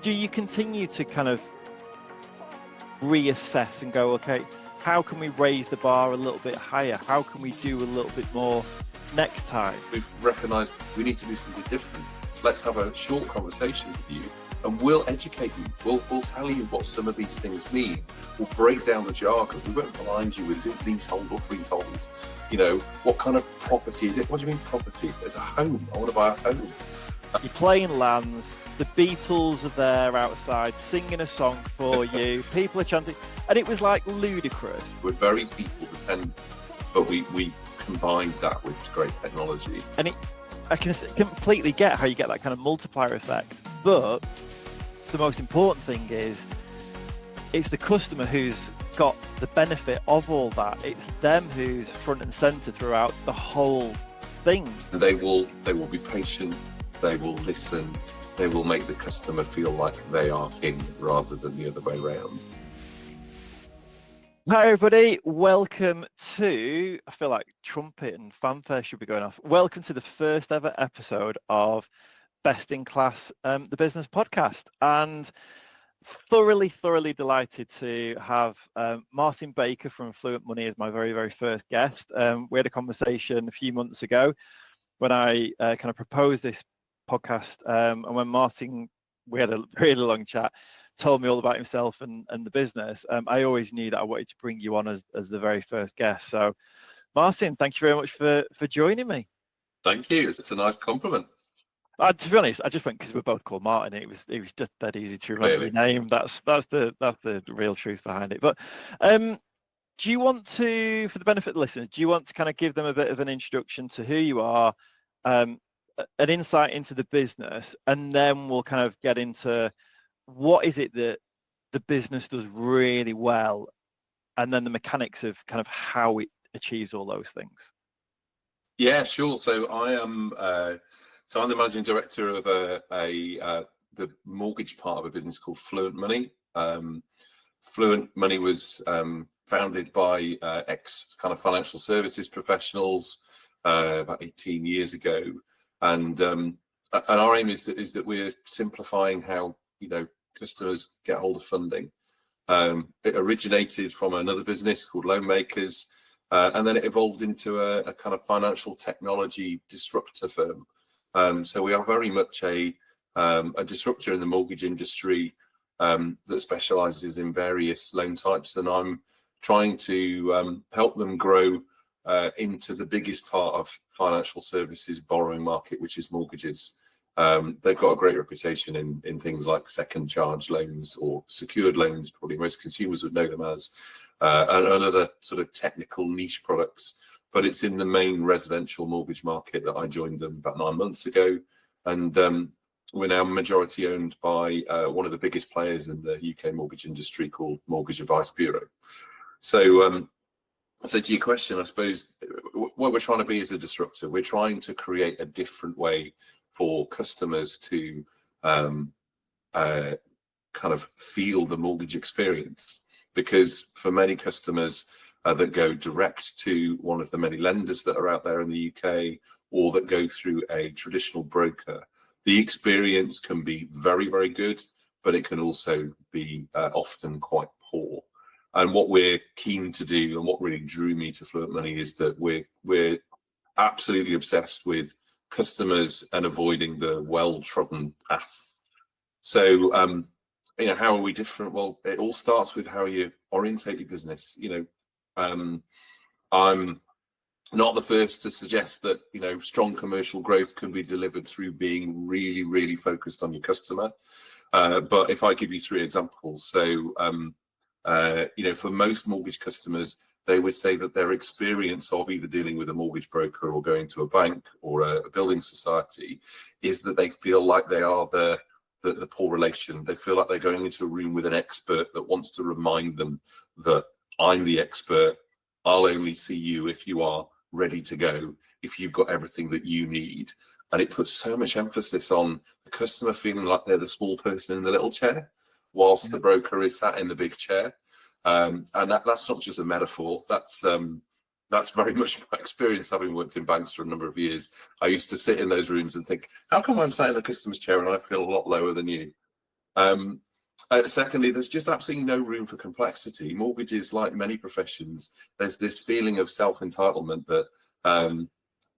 do you continue to kind of reassess and go, okay, how can we raise the bar a little bit higher? How can we do a little bit more next time? We've recognised we need to do something different. Let's have a short conversation with you and we'll educate you. We'll tell you what some of these things mean. We'll break down the jargon. We won't blind you with, is it leasehold or freehold? You know, what kind of property is it? What do you mean property? There's a home. I want to buy a home. You're playing lands, the Beatles are there outside singing a song for you, people are chanting, and it was like ludicrous. We're very people dependent, but we combined that with great technology. And I can completely get how you get that kind of multiplier effect, but the most important thing is it's the customer who's got the benefit of all that. It's them who's front and center throughout the whole thing. And they will be patient, they will listen, they will make the customer feel like they are king rather than the other way around. Hi everybody, welcome to, I feel like trumpet and fanfare should be going off. Welcome to the first ever episode of Best in Class, the business podcast. And thoroughly delighted to have Martin Baker from Fluent Money as my very first guest. We had a conversation a few months ago when I kind of proposed this podcast, and when Martin, we had a really long chat, told me all about himself and the business. I always knew that I wanted to bring you on as the very first guest. So Martin, thank you very much for joining me. Thank you. It's a nice compliment. To be honest, I just went because we're both called Martin. It was just that easy to remember your name. That's the real truth behind it. But do you want to, for the benefit of the listeners, do you want to kind of give them a bit of an introduction to who you are, an insight into the business, and then we'll kind of get into what is it that the business does really well, and then the mechanics of kind of how it achieves all those things? Yeah, sure. So I am. So I'm the managing director of the mortgage part of a business called Fluent Money. Fluent Money was founded by ex kind of financial services professionals about 18 years ago, and our aim is that we're simplifying how customers get hold of funding. It originated from another business called Loan Makers, and then it evolved into a kind of financial technology disruptor firm. So we are very much a disruptor in the mortgage industry that specialises in various loan types, and I'm trying to help them grow into the biggest part of financial services borrowing market, which is mortgages. They've got a great reputation in things like second charge loans or secured loans, probably most consumers would know them as, and other sort of technical niche products. But it's in the main residential mortgage market that I joined them about 9 months ago. And we're now majority owned by one of the biggest players in the UK mortgage industry called Mortgage Advice Bureau. So, so to your question, I suppose what we're trying to be is a disruptor. We're trying to create a different way for customers to kind of feel the mortgage experience, because for many customers that go direct to one of the many lenders that are out there in the UK, or that go through a traditional broker, the experience can be very good, but it can also be often quite poor. And what we're keen to do, and what really drew me to Fluent Money, is that we're absolutely obsessed with customers and avoiding the well-trodden path. So how are we different? Well, it all starts with how you orientate your business. I'm not the first to suggest that strong commercial growth can be delivered through being really focused on your customer, but if I give you 3 examples. So for most mortgage customers, they would say that their experience of either dealing with a mortgage broker or going to a bank or a building society is that they feel like they are the poor relation. They feel like they're going into a room with an expert that wants to remind them that I'm the expert. I'll only see you if you are ready to go, if you've got everything that you need. And it puts so much emphasis on the customer feeling like they're the small person in the little chair, whilst the broker is sat in the big chair. And that's not just a metaphor. That's very much my experience, having worked in banks for a number of years. I used to sit in those rooms and think, how come I'm sat in the customer's chair and I feel a lot lower than you? Secondly, there's just absolutely no room for complexity. Mortgages, like many professions, there's this feeling of self-entitlement that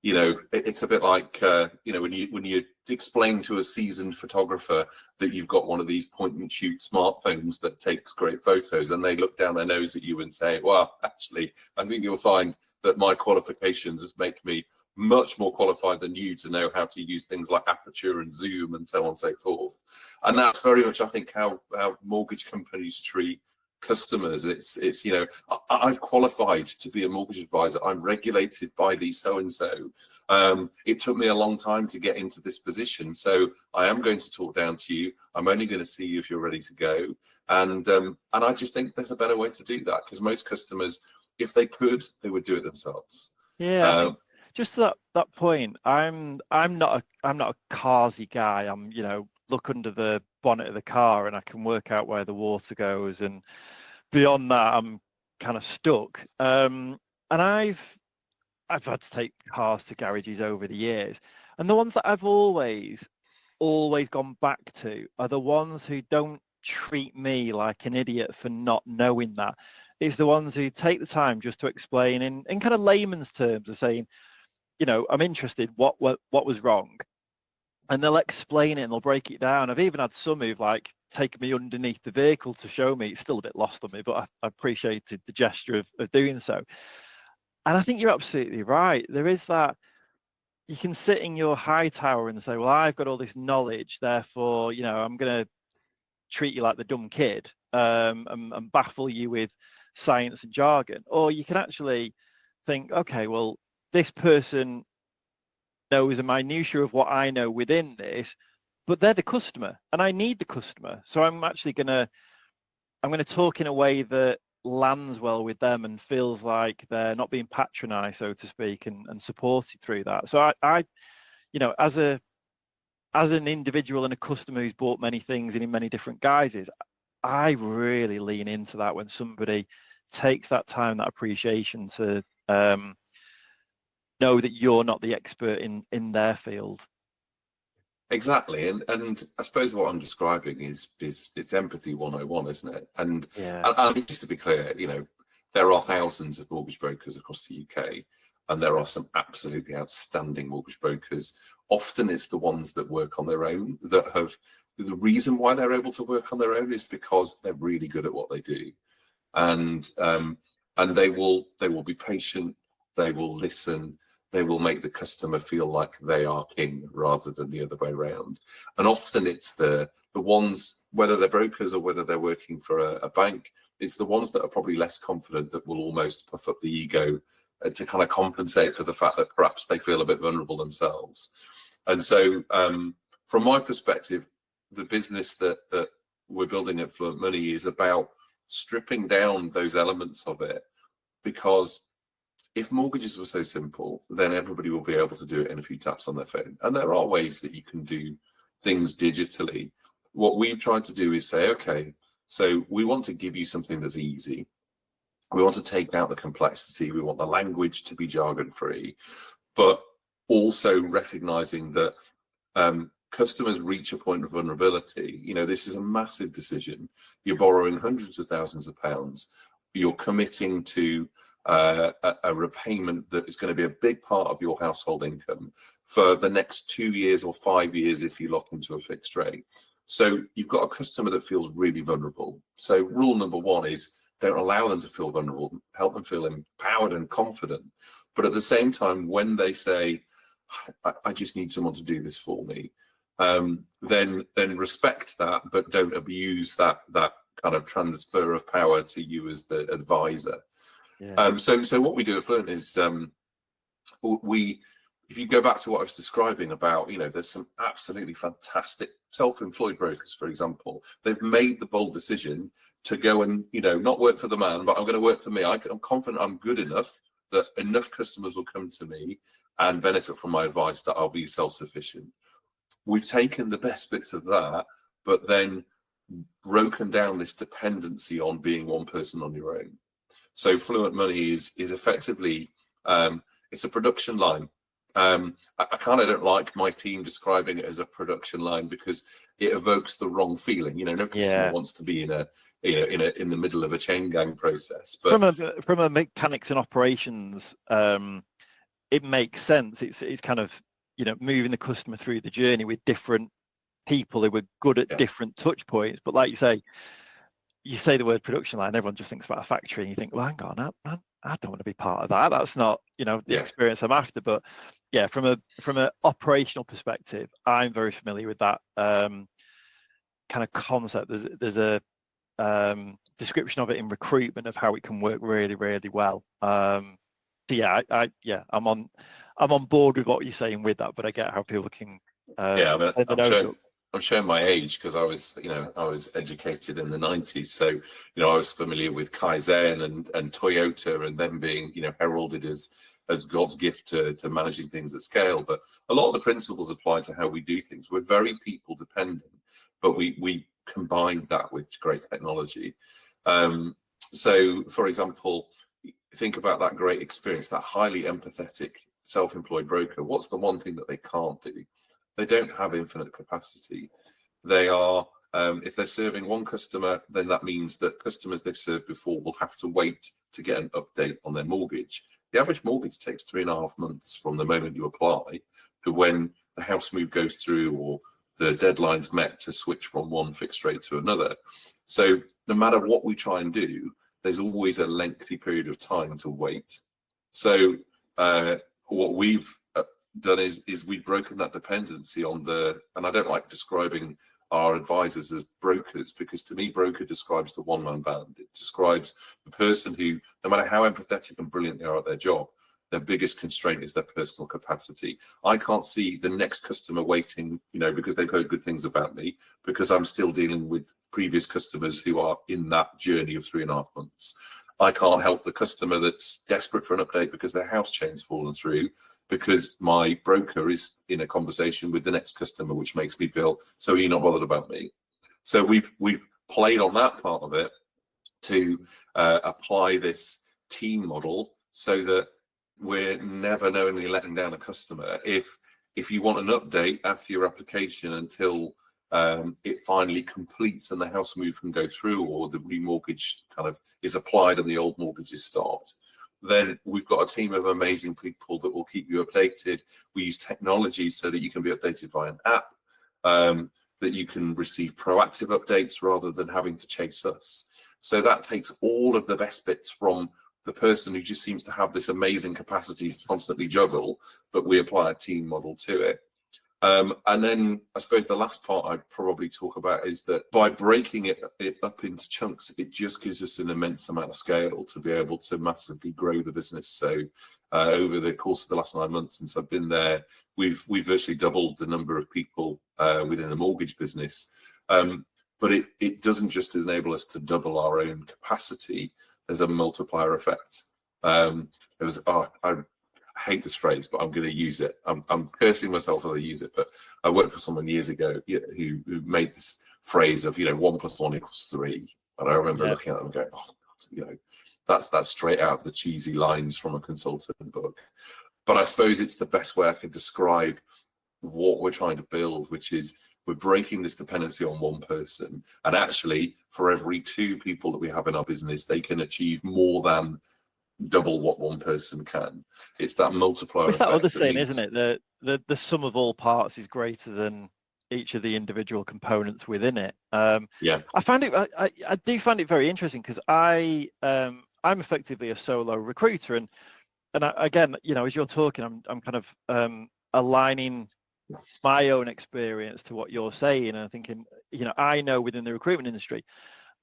it's a bit like when you explain to a seasoned photographer that you've got one of these point and shoot smartphones that takes great photos, and they look down their nose at you and say, well, actually, I think you'll find that my qualifications make me much more qualified than you to know how to use things like aperture and zoom and so on and so forth. And that's very much, I think, how mortgage companies treat customers. It's I've qualified to be a mortgage advisor. I'm regulated by the so and so. It took me a long time to get into this position, so I am going to talk down to you. I'm only going to see you if you're ready to go. And I just think there's a better way to do that, because most customers, if they could, they would do it themselves. Yeah, I think just to that point, I'm not a carsy guy. I'm look under the bonnet of the car and I can work out where the water goes, and beyond that I'm kind of stuck. And I've had to take cars to garages over the years, and the ones that I've always gone back to are the ones who don't treat me like an idiot for not knowing that. It's the ones who take the time just to explain in kind of layman's terms of saying, I'm interested, what was wrong? And they'll explain it and they'll break it down. I've even had some who've like taken me underneath the vehicle to show me. It's still a bit lost on me, but I appreciated the gesture of doing so. And I think you're absolutely right. There is that, you can sit in your high tower and say, well, I've got all this knowledge, therefore, I'm going to treat you like the dumb kid, and baffle you with science and jargon. Or you can actually think, okay, well, this person knows a minutiae of what I know within this, but they're the customer and I need the customer. So I'm actually going to talk in a way that lands well with them and feels like they're not being patronized, so to speak, and supported through that. So I as an individual and a customer who's bought many things and in many different guises, I really lean into that when somebody takes that time, that appreciation to know that you're not the expert in their field. Exactly, and I suppose what I'm describing is it's empathy 101, isn't it? And just to be clear, there are thousands of mortgage brokers across the UK, and there are some absolutely outstanding mortgage brokers. Often it's the ones that work on their own that have, the reason why they're able to work on their own is because they're really good at what they do, and they will be patient, they will listen, they will make the customer feel like they are king rather than the other way around. And often it's the ones, whether they're brokers or whether they're working for a bank, it's the ones that are probably less confident that will almost puff up the ego to kind of compensate for the fact that perhaps they feel a bit vulnerable themselves. And so from my perspective, the business that we're building at Fluent Money is about stripping down those elements of it, because if mortgages were so simple, then everybody will be able to do it in a few taps on their phone. And there are ways that you can do things digitally. What we've tried to do is say, okay, so we want to give you something that's easy. We want to take out the complexity. We want the language to be jargon-free, but also recognizing that customers reach a point of vulnerability. This is a massive decision. You're borrowing hundreds of thousands of pounds. You're committing to a repayment that is going to be a big part of your household income for the next 2 years or 5 years if you lock into a fixed rate. So you've got a customer that feels really vulnerable. So rule number one is don't allow them to feel vulnerable, help them feel empowered and confident. But at the same time, when they say, I just need someone to do this for me, then respect that, but don't abuse that kind of transfer of power to you as the advisor. Yeah. So what we do at Fluent is if you go back to what I was describing about, there's some absolutely fantastic self-employed brokers, for example. They've made the bold decision to go and, not work for the man, but I'm going to work for me. I'm confident I'm good enough that enough customers will come to me and benefit from my advice that I'll be self-sufficient. We've taken the best bits of that, but then broken down this dependency on being one person on your own. So Fluent Money is effectively, it's a production line. I kind of don't like my team describing it as a production line because it evokes the wrong feeling. No customer wants to be in the middle of a chain gang process. But from a mechanics and operations, it makes sense. It's kind of moving the customer through the journey with different people who were good at different touch points. But like you say the word production line, everyone just thinks about a factory, and you think, well, hang on, I don't want to be part of that. That's not the experience I'm after. But yeah, from an operational perspective, I'm very familiar with that kind of concept. There's a description of it in recruitment of how it can work really, really well. I'm on board with what you're saying with that, but I get how people can I'm showing my age because I was educated in the 90s, so I was familiar with Kaizen and Toyota, and them being heralded as God's gift to managing things at scale. But a lot of the principles apply to how we do things. We're very people dependent, but we combine that with great technology. So, for example, think about that great experience, that highly empathetic self-employed broker. What's the one thing that they can't do? They don't have infinite capacity. They are, if they're serving one customer, then that means that customers they've served before will have to wait to get an update on their mortgage. The average mortgage takes 3.5 months from the moment you apply to when the house move goes through or the deadline's met to switch from one fixed rate to another. So no matter what we try and do, there's always a lengthy period of time to wait. So what we've done is we've broken that dependency on and I don't like describing our advisors as brokers, because to me, broker describes the one-man band. It describes the person who, no matter how empathetic and brilliant they are at their job, their biggest constraint is their personal capacity. I can't see the next customer waiting, because they've heard good things about me, because I'm still dealing with previous customers who are in that journey of 3.5 months. I can't help the customer that's desperate for an update because their house chain's fallen through, because my broker is in a conversation with the next customer, which makes me feel, so you're not bothered about me. So we've played on that part of it to apply this team model so that we're never knowingly letting down a customer. If you want an update after your application until it finally completes and the house move can go through, or the remortgage kind of is applied and the old mortgage is stopped, then we've got a team of amazing people that will keep you updated. We use technology so that you can be updated via an app, that you can receive proactive updates rather than having to chase us. So that takes all of the best bits from the person who just seems to have this amazing capacity to constantly juggle, but we apply a team model to it. And then I suppose the last part I'd probably talk about is that by breaking it up into chunks, it just gives us an immense amount of scale to be able to massively grow the business. So over the course of the last 9 months since I've been there, we've virtually doubled the number of people within the mortgage business. But it doesn't just enable us to double our own capacity. There's a multiplier effect. I hate this phrase, but I'm going to use it. I'm cursing myself as I use it, but I worked for someone years ago who made this phrase of 1 + 1 = 3, and I remember looking at them and going, oh, that's straight out of the cheesy lines from a consultant book. But I suppose it's the best way I could describe what we're trying to build, which is we're breaking this dependency on one person, and actually for every 2 people that we have in our business, they can achieve more than double what one person can. It's that multiplier It's effect. that other saying, isn't it? The sum of all parts is greater than each of the individual components within it. I do find it very interesting, because I'm effectively a solo recruiter, and again, as you're talking, I'm kind of aligning my own experience to what you're saying, and I'm thinking, I know within the recruitment industry,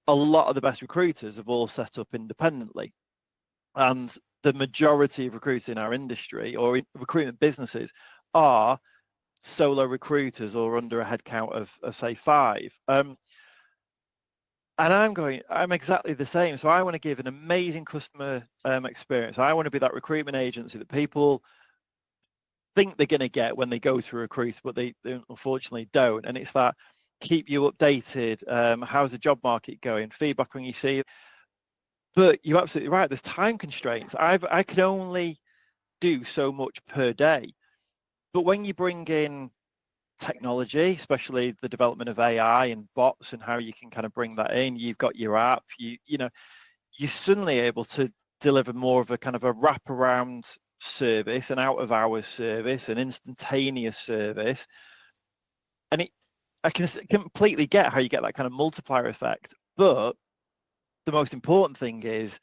a lot of the best recruiters have all set up independently. And the majority of recruiters in our industry or in recruitment businesses are solo recruiters or under a headcount of say 5. And I'm exactly the same. So I want to give an amazing customer experience. I want to be that recruitment agency that people think they're going to get when they go through a recruiter, but they unfortunately don't. And it's that keep you updated. How's the job market going? Feedback when you see it. But you're absolutely right. There's time constraints. I can only do so much per day. But when you bring in technology, especially the development of AI and bots and how you can kind of bring that in, you've got your app, you're suddenly able to deliver more of a kind of a wraparound service, an out of hours service, an instantaneous service. And I can completely get how you get that kind of multiplier effect. But the most important thing is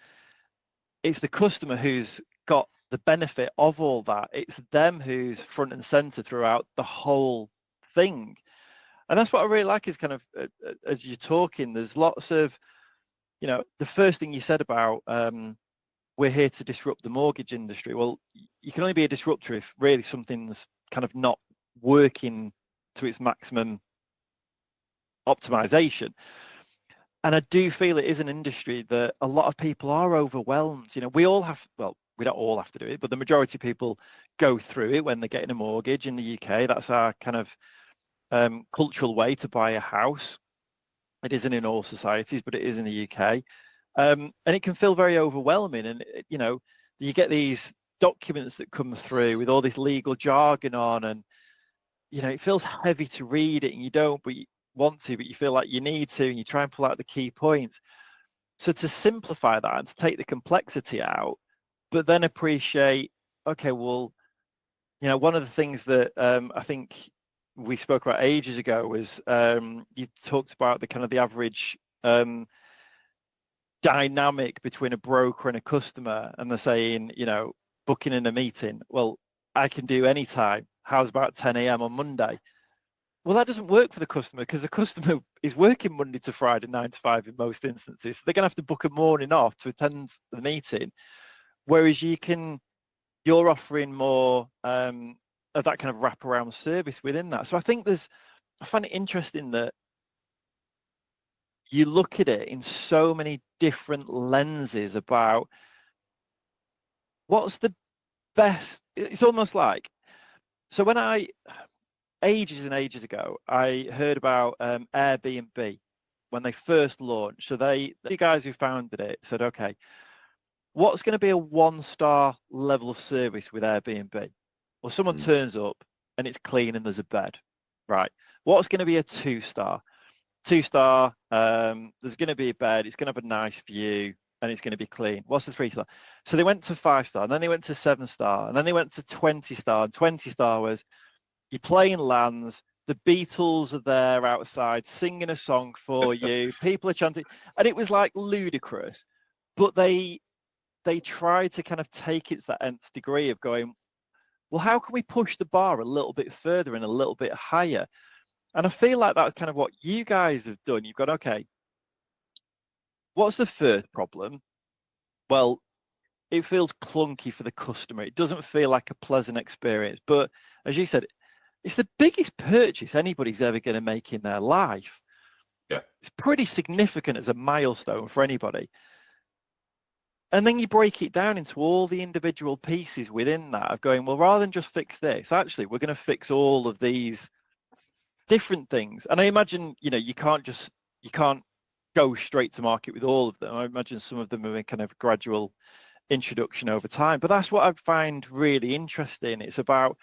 it's the customer who's got the benefit of all that. It's them who's front and center throughout the whole thing. And that's what I really like is kind of, as you're talking, there's lots of, the first thing you said about we're here to disrupt the mortgage industry. Well, you can only be a disruptor if really something's kind of not working to its maximum optimization. And I do feel it is an industry that a lot of people are overwhelmed. We all have, well, we don't all have to do it, but the majority of people go through it when they're getting a mortgage in the UK. That's our kind of cultural way to buy a house. It isn't in all societies, but it is in the UK. And it can feel very overwhelming. And, you get these documents that come through with all this legal jargon on, and, it feels heavy to read it, and you don't, but you want to, but you feel like you need to, and you try and pull out the key points. So to simplify that and to take the complexity out, but then appreciate, okay, well, one of the things that I think we spoke about ages ago was you talked about the kind of the average dynamic between a broker and a customer, and they're saying, booking in a meeting, well, I can do any time. How's about 10 a.m. on Monday? Well, that doesn't work for the customer because the customer is working Monday to Friday, 9 to 5 in most instances. So they're going to have to book a morning off to attend the meeting. Whereas you're offering more of that kind of wraparound service within that. So I find it interesting that you look at it in so many different lenses about what's the best. It's almost like, so when ages and ages ago, I heard about Airbnb when they first launched. So the guys who founded it said, okay, what's going to be a 1-star level of service with Airbnb? Well, someone turns up and it's clean and there's a bed, right? What's going to be a 2-star? 2-star, there's going to be a bed, it's going to have a nice view, and it's going to be clean. What's the 3-star? So they went to 5-star, and then they went to 7-star, and then they went to 20-star, and 20-star was you're playing lands, the Beatles are there outside singing a song for you, people are chanting, and it was like ludicrous. But they tried to kind of take it to that nth degree of going, well, how can we push the bar a little bit further and a little bit higher? And I feel like that's kind of what you guys have done. You've got, okay, what's the first problem? Well, it feels clunky for the customer. It doesn't feel like a pleasant experience. But as you said, it's the biggest purchase anybody's ever going to make in their life. Yeah. It's pretty significant as a milestone for anybody. And then you break it down into all the individual pieces within that of going, well, rather than just fix this, actually, we're going to fix all of these different things. And I imagine, you can't go straight to market with all of them. I imagine some of them are in kind of gradual introduction over time. But that's what I find really interesting. It's about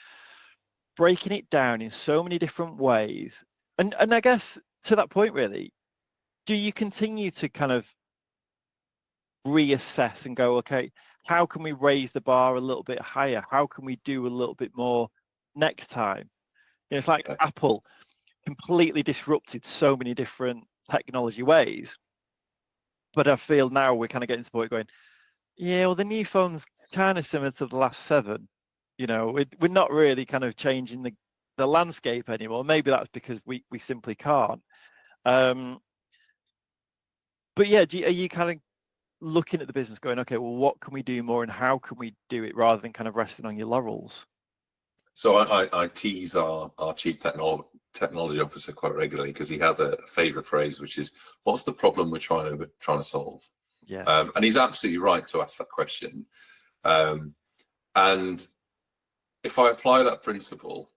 breaking it down in so many different ways. And I guess to that point, really, do you continue to kind of reassess and go, okay, how can we raise the bar a little bit higher? How can we do a little bit more next time? It's like Apple completely disrupted so many different technology ways. But I feel now we're kind of getting to the point going, yeah, well, the new phone's kind of similar to the last 7. We're not really kind of changing the landscape anymore. Maybe that's because we simply can't. But yeah, are you kind of looking at the business going, okay, well, what can we do more and how can we do it rather than kind of resting on your laurels? So I tease our chief technology officer quite regularly because he has a favorite phrase, which is, what's the problem we're trying to solve? Yeah. And he's absolutely right to ask that question. And if I apply that principle,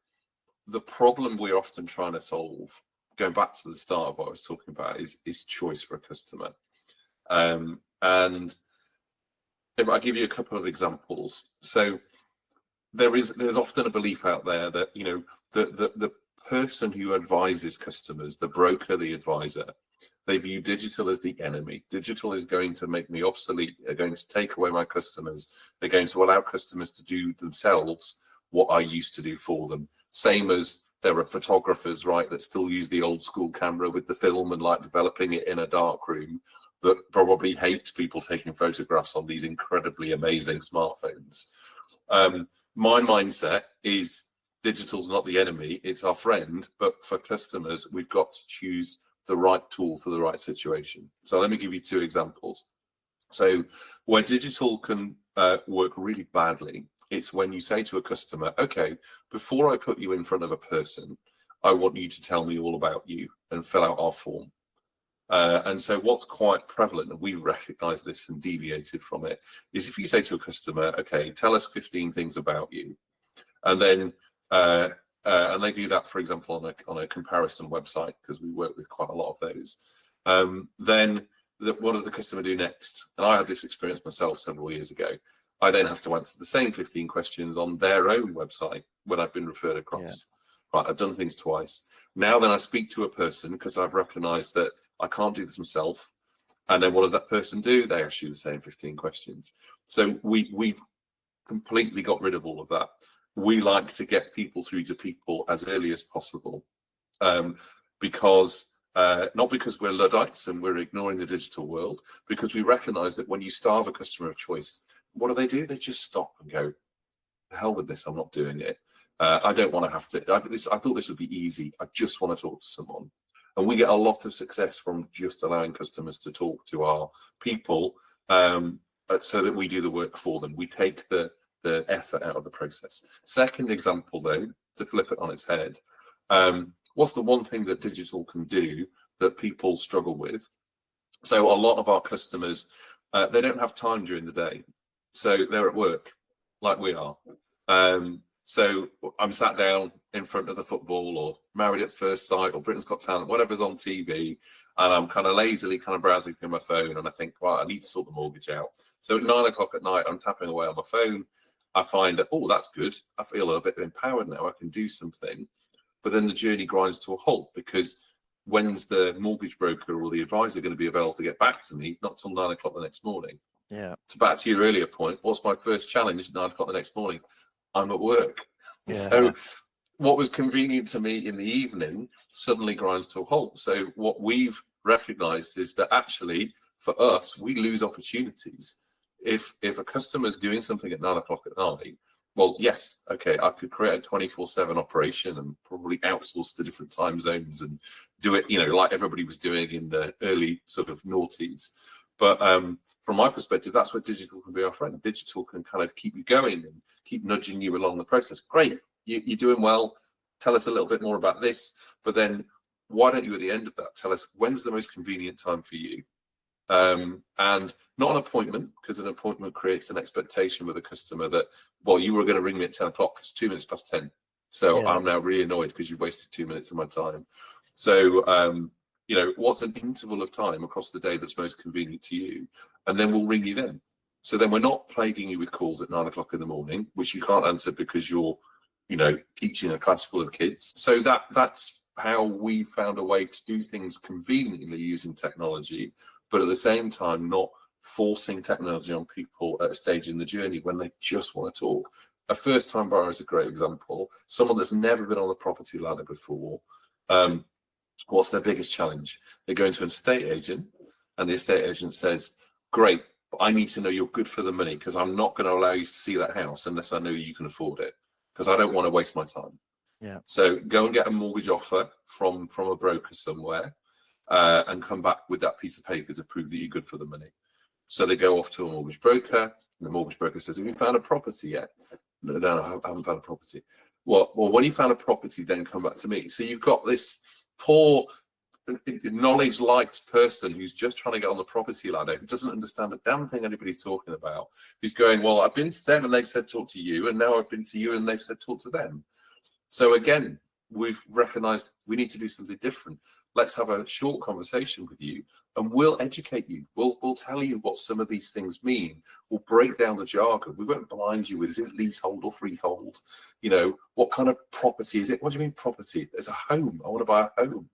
the problem we're often trying to solve, going back to the start of what I was talking about, is choice for a customer. And if I give you a couple of examples, so there's often a belief out there that, you know, the person who advises customers, the broker, the advisor, they view digital as the enemy. Digital is going to make me obsolete. They're going to take away my customers. They're going to allow customers to do themselves what I used to do for them. Same as there are photographers, right, that still use the old school camera with the film and like developing it in a dark room, that probably hate people taking photographs on these incredibly amazing smartphones. My mindset is digital's not the enemy, it's our friend, but for customers, we've got to choose the right tool for the right situation. So let me give you two examples. So where digital can work really badly, it's when you say to a customer, okay, before I put you in front of a person, I want you to tell me all about you and fill out our form. And so what's quite prevalent, and we recognize this and deviated from it, is if you say to a customer, okay, tell us 15 things about you, and then and they do that, for example, on a comparison website, because we work with quite a lot of those, then what does the customer do next? And I had this experience myself several years ago. I then have to answer the same 15 questions on their own website when I've been referred across. Yeah. Right, I've done things twice. Now then I speak to a person because I've recognized that I can't do this myself. And then what does that person do? They ask you the same 15 questions. So we've completely got rid of all of that. We like to get people through to people as early as possible, because not because we're Luddites and we're ignoring the digital world, because we recognize that when you starve a customer of choice, what do? They just stop and go, hell with this, I'm not doing it. I don't want to have to, I thought this would be easy. I just want to talk to someone. And we get a lot of success from just allowing customers to talk to our people, so that we do the work for them. We take the effort out of the process. Second example, though, to flip it on its head, what's the one thing that digital can do that people struggle with? So a lot of our customers, they don't have time during the day. So they're at work, like we are. So I'm sat down in front of the football, or Married at First Sight, or Britain's Got Talent, whatever's on TV, and I'm kind of lazily browsing through my phone, and I think, right, I need to sort the mortgage out. So at 9 o'clock at night, I'm tapping away on my phone. I find that, oh, that's good. I feel a bit empowered now. I can do something. But then the journey grinds to a halt, because when's the mortgage broker or the advisor going to be available to get back to me? Not till 9 o'clock the next morning. Yeah. So back to your earlier point, what's my first challenge at 9 o'clock the next morning? I'm at work. Yeah. So what was convenient to me in the evening suddenly grinds to a halt. So what we've recognized is that actually for us, we lose opportunities. If a customer's doing something at 9 o'clock at night, well, yes, okay, I could create a 24/7 operation and probably outsource to different time zones and do it, you know, like everybody was doing in the early sort of noughties. But from my perspective, that's where digital can be our friend. Digital can kind of keep you going and keep nudging you along the process. Great, you're doing well. Tell us a little bit more about this. But then why don't you, at the end of that, tell us when's the most convenient time for you? And not an appointment, because an appointment creates an expectation with a customer that, well, you were going to ring me at 10 o'clock. It's 2 minutes past 10. So yeah. I'm now really annoyed because you've wasted 2 minutes of my time. So, you know, what's an interval of time across the day that's most convenient to you? And then we'll ring you then. So then we're not plaguing you with calls at 9 o'clock in the morning, which you can't answer because you're, you know, teaching a class full of kids. So that's how we found a way to do things conveniently using technology, but at the same time, not forcing technology on people at a stage in the journey when they just want to talk. A first-time buyer is a great example. Someone that's never been on the property ladder before. What's their biggest challenge? They go into an estate agent, and the estate agent says, great, but I need to know you're good for the money, because I'm not going to allow you to see that house unless I know you can afford it, because I don't want to waste my time. Yeah. So go and get a mortgage offer from a broker somewhere, and come back with that piece of paper to prove that you're good for the money. So they go off to a mortgage broker, and the mortgage broker says, have you found a property yet? No, I haven't found a property. Well, when you found a property, then come back to me. So you've got this poor, knowledge-light person who's just trying to get on the property ladder, who doesn't understand a damn thing anybody's talking about, who's going, well, I've been to them and they've said talk to you, and now I've been to you and they've said talk to them. So again, we've recognized we need to do something different. let's have a short conversation with you, and we'll educate you. We'll tell you what some of these things mean. We'll break down the jargon. We won't blind you with, is it leasehold or freehold? You know, what kind of property is it? What do you mean property? It's a home. I want to buy a home.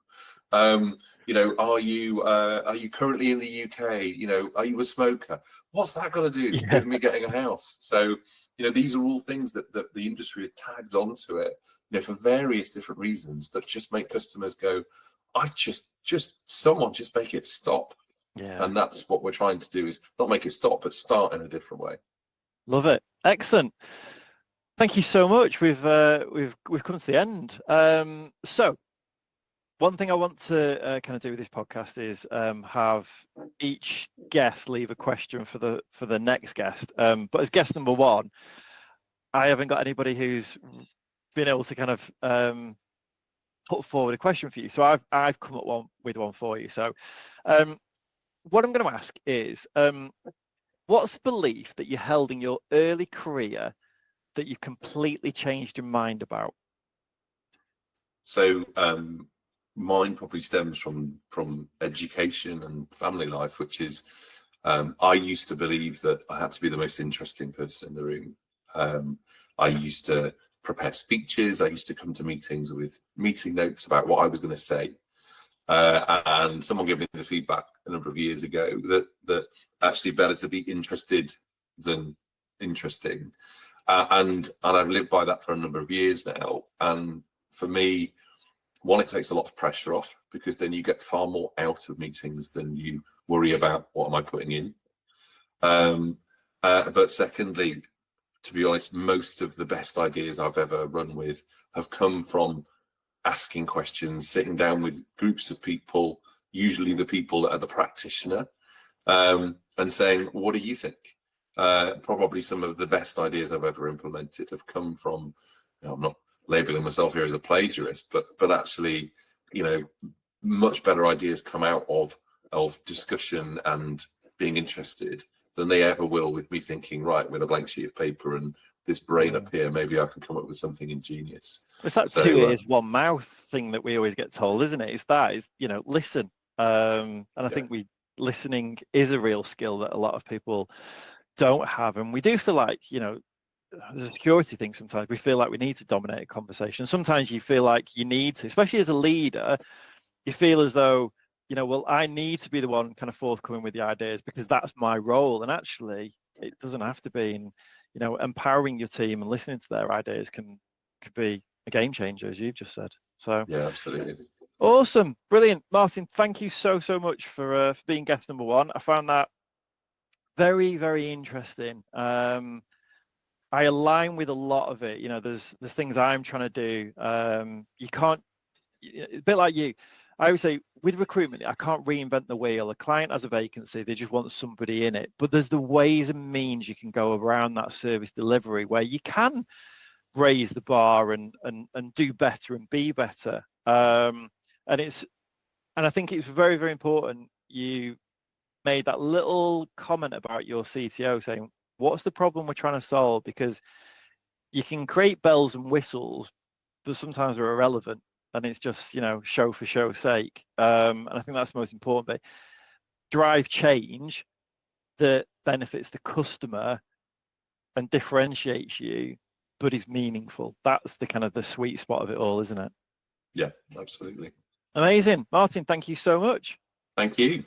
You know, are you currently in the UK? You know, are you a smoker? What's that got to do with me getting a house? So, you know, these are all things that the industry had tagged onto it, you know, for various different reasons that just make customers go, I someone just make it stop. Yeah. And that's what we're trying to do, is not make it stop, but start in a different way. Love it. Excellent. Thank you so much. We've come to the end. So one thing I want to kind of do with this podcast is have each guest leave a question for the next guest. But as guest number one, I haven't got anybody who's been able to kind of put forward a question for you. So I've come up with one for you. So what I'm going to ask is, what's a belief that you held in your early career that you completely changed your mind about? So mine probably stems from education and family life, which is I used to believe that I had to be the most interesting person in the room. I used to prepare speeches. I used to come to meetings with meeting notes about what I was going to say. And someone gave me the feedback a number of years ago that actually better to be interested than interesting. And I've lived by that for a number of years now. And for me, one, it takes a lot of pressure off, because then you get far more out of meetings than you worry about what am I putting in. But secondly, to be honest, most of the best ideas I've ever run with have come from asking questions, sitting down with groups of people, usually the people that are the practitioner, and saying, what do you think? Probably some of the best ideas I've ever implemented have come from, you know, I'm not labeling myself here as a plagiarist, but actually, you know, much better ideas come out of discussion and being interested than they ever will with me thinking, right, with a blank sheet of paper and this brain up here, maybe I can come up with something ingenious. It's that two ears, one mouth thing that we always get told, isn't it? It's you know, listen. And I think listening is a real skill that a lot of people don't have. And we do feel like, you know, the security thing, sometimes we feel like we need to dominate a conversation. Sometimes you feel like you need to, especially as a leader, you feel as though, you know, well, I need to be the one kind of forthcoming with the ideas because that's my role. And actually, it doesn't have to be. And, you know, empowering your team and listening to their ideas could be a game changer, as you've just said. So yeah, absolutely. Awesome, brilliant, Martin. Thank you so much for being guest number one. I found that very, very interesting. I align with a lot of it. You know, there's things I'm trying to do. You can't, a bit like you. I always say with recruitment, I can't reinvent the wheel. A client has a vacancy, they just want somebody in it. But there's the ways and means you can go around that service delivery where you can raise the bar and do better and be better. And I think it's very, very important. You made that little comment about your CTO saying, what's the problem we're trying to solve? Because you can create bells and whistles, but sometimes they're irrelevant. And it's just, you know, show for show's sake. And I think that's the most important bit. Drive change that benefits the customer and differentiates you, but is meaningful. That's the kind of the sweet spot of it all, isn't it? Yeah, absolutely. Amazing. Martin, thank you so much. Thank you.